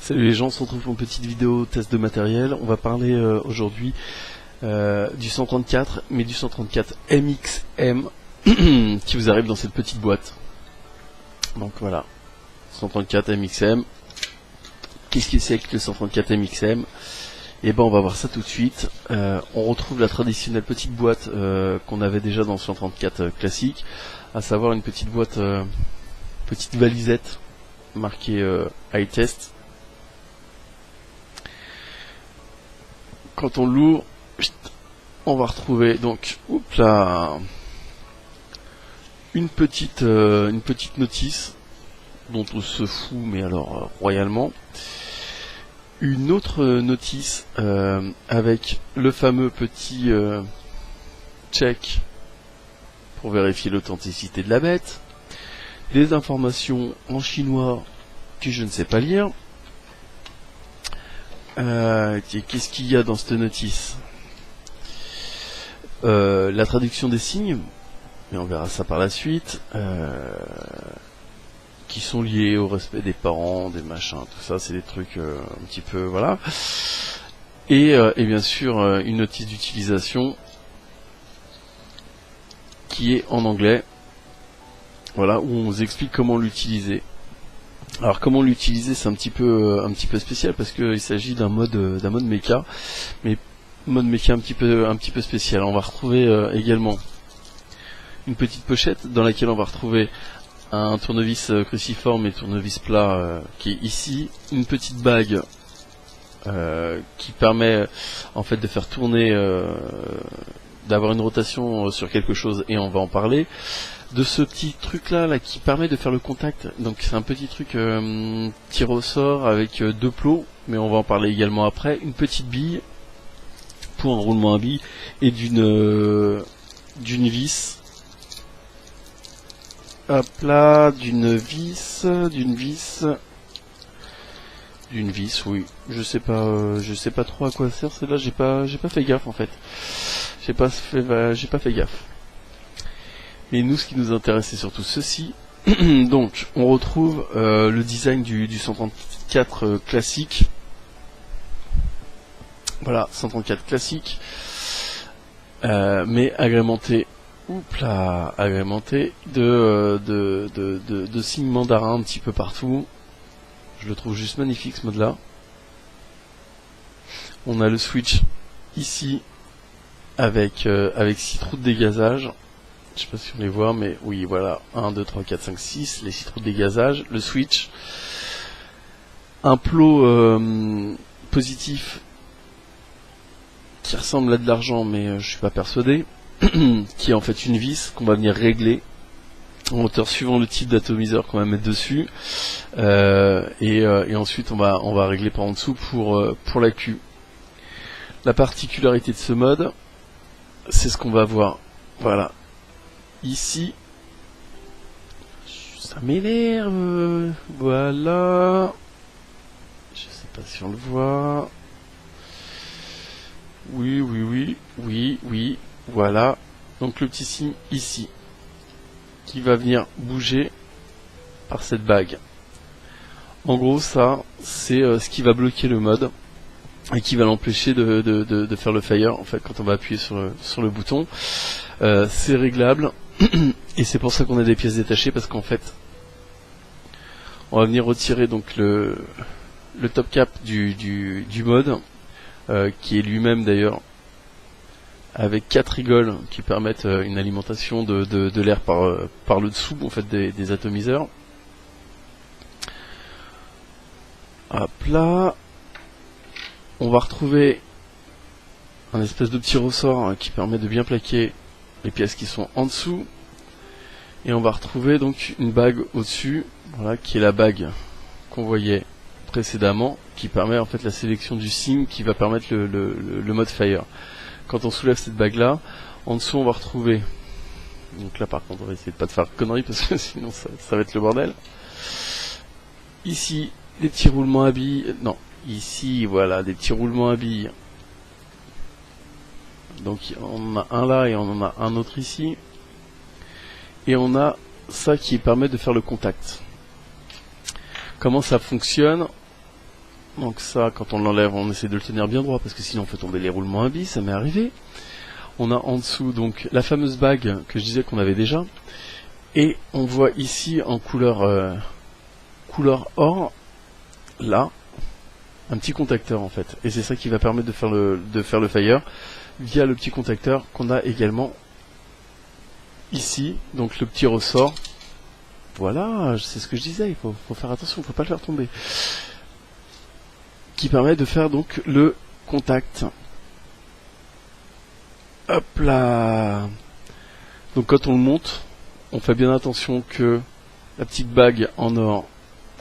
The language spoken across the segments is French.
Salut les gens, on se retrouve pour une petite vidéo test de matériel. On va parler aujourd'hui du 134, mais du 134 MXM qui vous arrive dans cette petite boîte. Donc voilà, 134 MXM. Qu'est-ce que c'est que le 134 MXM? Et ben on va voir ça tout de suite. On retrouve la traditionnelle petite boîte qu'on avait déjà dans le 134 classique, à savoir une petite boîte, petite valisette marquée High Test. Quand on l'ouvre, on va retrouver donc une petite notice dont on se fout, mais alors royalement. Une autre notice avec le fameux petit check pour vérifier l'authenticité de la bête, des informations en chinois que je ne sais pas lire. Qu'est-ce qu'il y a dans cette notice? La traduction des signes, mais on verra ça par la suite, qui sont liés au respect des parents, des machins, tout ça, c'est des trucs un petit peu, voilà. Et bien sûr, une notice d'utilisation qui est en anglais, voilà, où on vous explique comment l'utiliser. Alors comment l'utiliser, c'est un petit peu spécial parce qu'il s'agit d'un mode mecha, mais mode mecha un petit peu spécial. On va retrouver également une petite pochette dans laquelle on va retrouver un tournevis cruciforme et tournevis plat qui est ici, une petite bague qui permet en fait de faire tourner, d'avoir une rotation sur quelque chose, et on va en parler. De ce petit truc là qui permet de faire le contact, donc c'est un petit truc tir au sort avec deux plots, mais on va en parler également après. Une petite bille pour un roulement à billes et d'une vis, hop là, d'une vis, oui, je sais pas trop à quoi sert celle-là, j'ai pas fait gaffe en fait, j'ai pas fait gaffe. Mais nous, ce qui nous intéresse, c'est surtout ceci. Donc, on retrouve le design du 134 classique. Voilà, 134 classique, mais agrémenté, de signes mandarins un petit peu partout. Je le trouve juste magnifique ce mode-là. On a le switch ici avec 6 trous de dégazage. Je sais pas si on les voit, mais oui, voilà, 1, 2, 3, 4, 5, 6, les 6 trous de dégazage, le switch, un plot positif qui ressemble à de l'argent, mais je suis pas persuadé, qui est en fait une vis qu'on va venir régler en hauteur suivant le type d'atomiseur qu'on va mettre dessus, et ensuite on va régler par en dessous pour la queue. La particularité de ce mode, c'est ce qu'on va voir, voilà. Ici, ça m'énerve, voilà, je sais pas si on le voit, oui, voilà, donc le petit signe ici, qui va venir bouger par cette bague. En gros ça, c'est ce qui va bloquer le mode, et qui va l'empêcher de faire le fire, en fait, quand on va appuyer sur le bouton. C'est réglable, et c'est pour ça qu'on a des pièces détachées, parce qu'en fait on va venir retirer donc le top cap du mode, qui est lui-même d'ailleurs avec 4 rigoles qui permettent une alimentation de l'air par le dessous, en fait, des atomiseurs. Hop là, on va retrouver un espèce de petit ressort qui permet de bien plaquer les pièces qui sont en dessous, et on va retrouver donc une bague au-dessus, voilà, qui est la bague qu'on voyait précédemment, qui permet en fait la sélection du signe qui va permettre le mode fire. Quand on soulève cette bague là, en dessous on va retrouver, donc là par contre on va essayer de pas de faire de conneries parce que sinon ça va être le bordel. Ici les petits roulements à billes, non, ici voilà des petits roulements à billes. Donc on en a un là et on en a un autre ici. Et on a ça qui permet de faire le contact. Comment ça fonctionne? Donc ça, quand on l'enlève, on essaie de le tenir bien droit parce que sinon on fait tomber les roulements à billes, ça m'est arrivé. On a en dessous donc la fameuse bague que je disais qu'on avait déjà. Et on voit ici en couleur or, là, un petit contacteur en fait. Et c'est ça qui va permettre de faire le fire via le petit contacteur qu'on a également ici. Donc le petit ressort. Voilà, c'est ce que je disais, il faut faire attention, il ne faut pas le faire tomber. Qui permet de faire donc le contact. Hop là. Donc quand on le monte, on fait bien attention que la petite bague en or,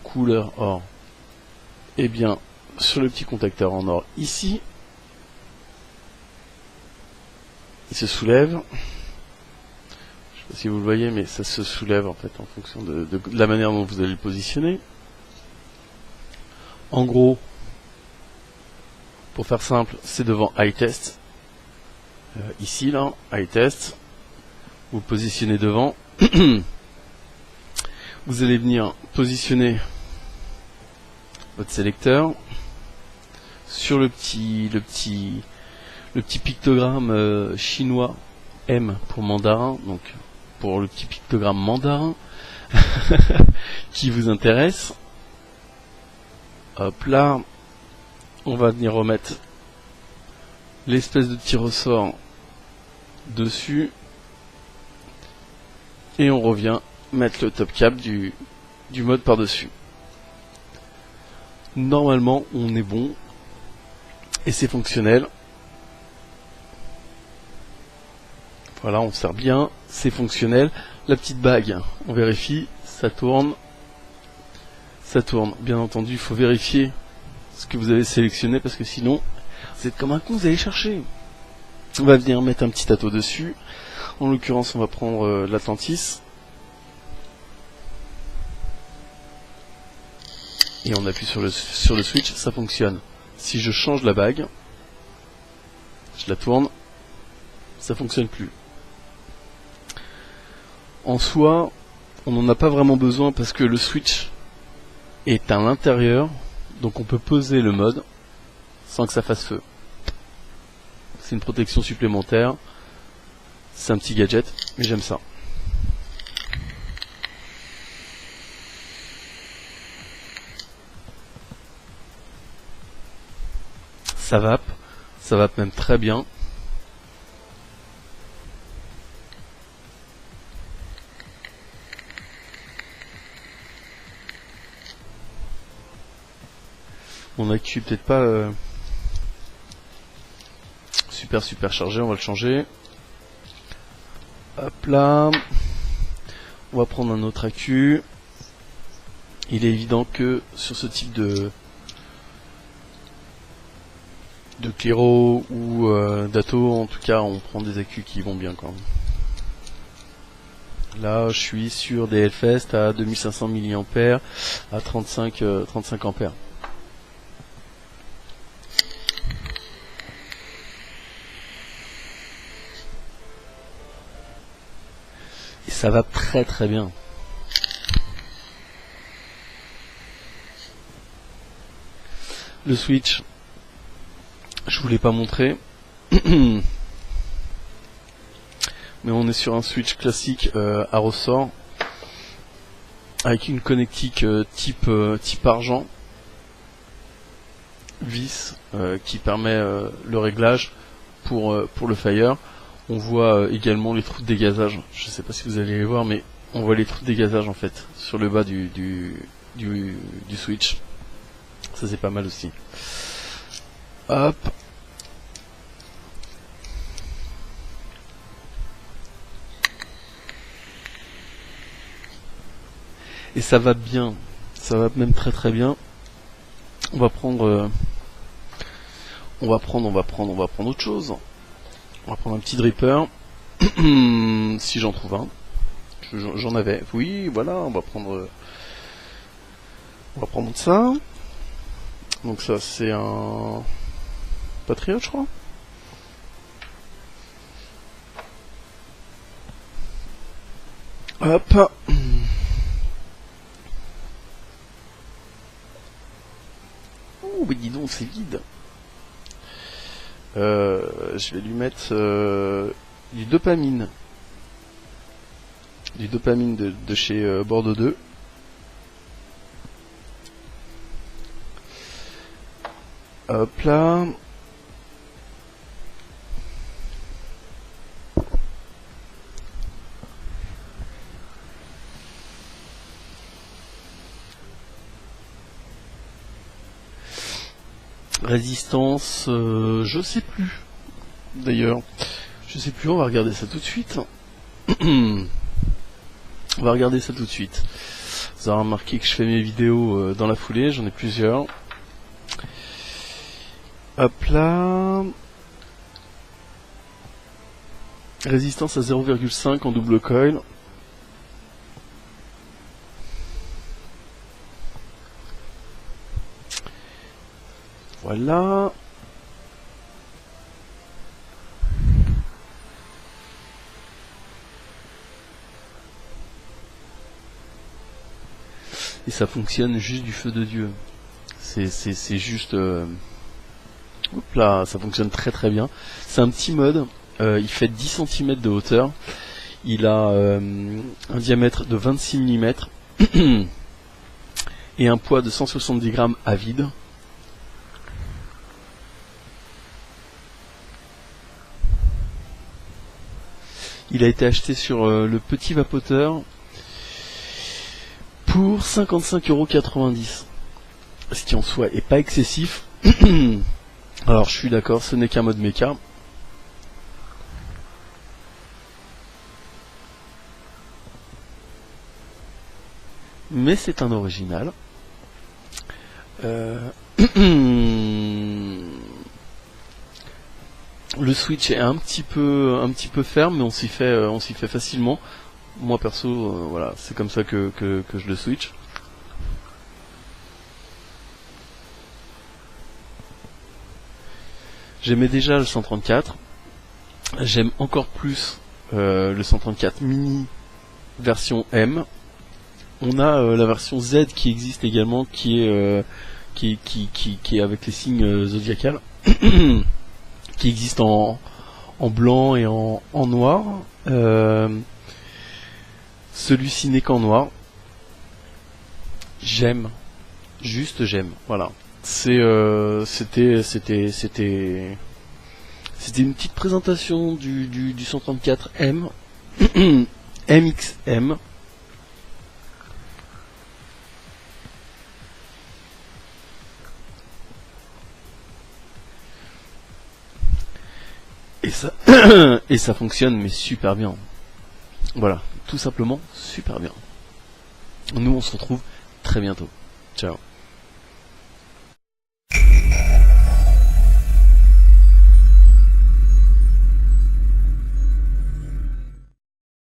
couleur or, est bien sur le petit contacteur en or ici. Il se soulève. Je ne sais pas si vous le voyez, mais ça se soulève en fait en fonction de la manière dont vous allez le positionner. En gros, pour faire simple, c'est devant High Test. Ici, là, High Test. Vous positionnez devant. Vous allez venir positionner votre sélecteur sur le petit pictogramme chinois M pour mandarin, donc pour le petit pictogramme mandarin qui vous intéresse. Hop là, on va venir remettre l'espèce de petit ressort dessus et on revient mettre le top cap du mode par dessus. Normalement on est bon et c'est fonctionnel. Voilà, on sert bien, c'est fonctionnel. La petite bague, on vérifie, ça tourne. Ça tourne. Bien entendu, il faut vérifier ce que vous avez sélectionné parce que sinon, vous êtes comme un con, vous allez chercher. On va venir mettre un petit ato dessus. En l'occurrence, on va prendre l'Atlantis. Et on appuie sur le switch, ça fonctionne. Si je change la bague, je la tourne, ça fonctionne plus. En soi, on n'en a pas vraiment besoin parce que le switch est à l'intérieur, donc on peut poser le mode sans que ça fasse feu. C'est une protection supplémentaire, c'est un petit gadget, mais j'aime ça. Ça vape même très bien. Mon accu peut-être pas super chargé, on va le changer. Hop là. On va prendre un autre accu. Il est évident que sur ce type de Clairo ou d'Ato, en tout cas, on prend des accus qui vont bien quand même. Là, je suis sur des Hellfest à 2500 mAh à 35 ampères. Et ça va très bien. Le switch, je vous l'ai pas montré. Mais on est sur un switch classique à ressort avec une connectique type argent vis qui permet le réglage pour le fire. On voit également les trous de dégazage. Je sais pas si vous allez les voir, mais on voit les trous de dégazage en fait sur le bas du switch. Ça c'est pas mal aussi. Hop. Et ça va bien, ça va même très bien. On va prendre autre chose. On va prendre un petit dripper, si j'en trouve un. J'en avais. Oui, voilà, on va prendre ça. Donc ça c'est un Patriot, je crois. Hop. Oh, mais dis donc, c'est vide. Je vais lui mettre du dopamine. Du dopamine de chez Bordeaux 2. Hop là. Résistance, je sais plus. D'ailleurs, je sais plus, on va regarder ça tout de suite. On va regarder ça tout de suite. Vous avez remarqué que je fais mes vidéos dans la foulée, j'en ai plusieurs. Hop là. Résistance à 0,5 en double coil. Voilà. Et ça fonctionne juste du feu de Dieu. C'est juste... Hop là, ça fonctionne très très bien. C'est un petit mode. Il fait 10 cm de hauteur. Il a un diamètre de 26 mm. Et un poids de 170 grammes à vide. Il a été acheté sur le petit vapoteur pour 55,90 €. Ce qui en soi est pas excessif. Alors je suis d'accord, ce n'est qu'un mode méca. Mais c'est un original. Le switch est un petit peu ferme, mais on s'y fait facilement. Moi perso, voilà, c'est comme ça que je le switch. J'aimais déjà le 134. J'aime encore plus le 134 mini version M. On a la version Z qui existe également, qui est avec les signes zodiacales, qui existe en blanc et en noir. Celui-ci n'est qu'en noir. J'aime, juste j'aime. Voilà. C'était une petite présentation du 134M MXM. Et ça fonctionne mais super bien. Voilà, tout simplement super bien. Nous on se retrouve très bientôt. Ciao.